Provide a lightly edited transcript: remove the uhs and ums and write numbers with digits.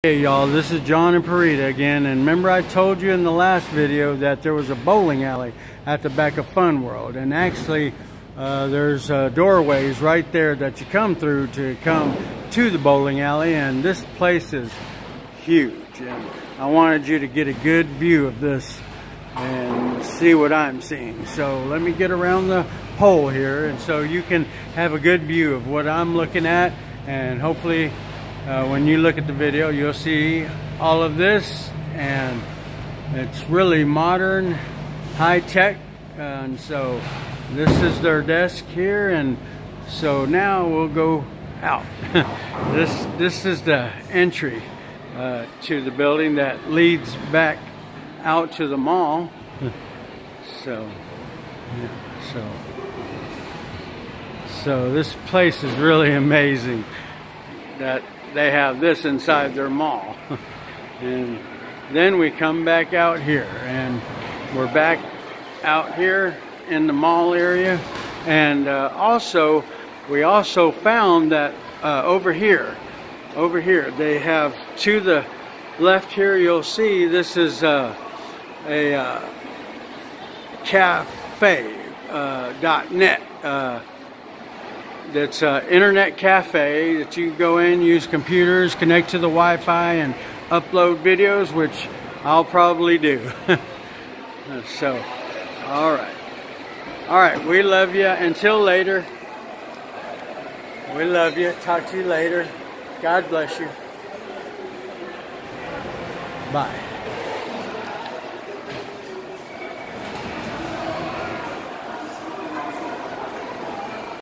Hey y'all, this is John and Parita again, and remember I told you in the last video that there was a bowling alley at the back of Fun World, and actually there's doorways right there that you come through to come to the bowling alley, and this place is huge, and I wanted you to get a good view of this and see what I'm seeing. So let me get around the pole here, and so you can have a good view of what I'm looking at, and hopefully when you look at the video, you'll see all of this, and it's really modern, high-tech, and so this is their desk here, and so now we'll go out. This is the entry to the building that leads back out to the mall. So this place is really amazing that they have this inside their mall. And then we come back out here, and we're back out here in the mall area. And we also found that over here they have, to the left here, you'll see this is a cafe.net. That's an internet cafe that you can go in, use computers, connect to the Wi-Fi, and upload videos, which I'll probably do. So, all right, we love you. Until later, we love you. Talk to you later. God bless you. Bye.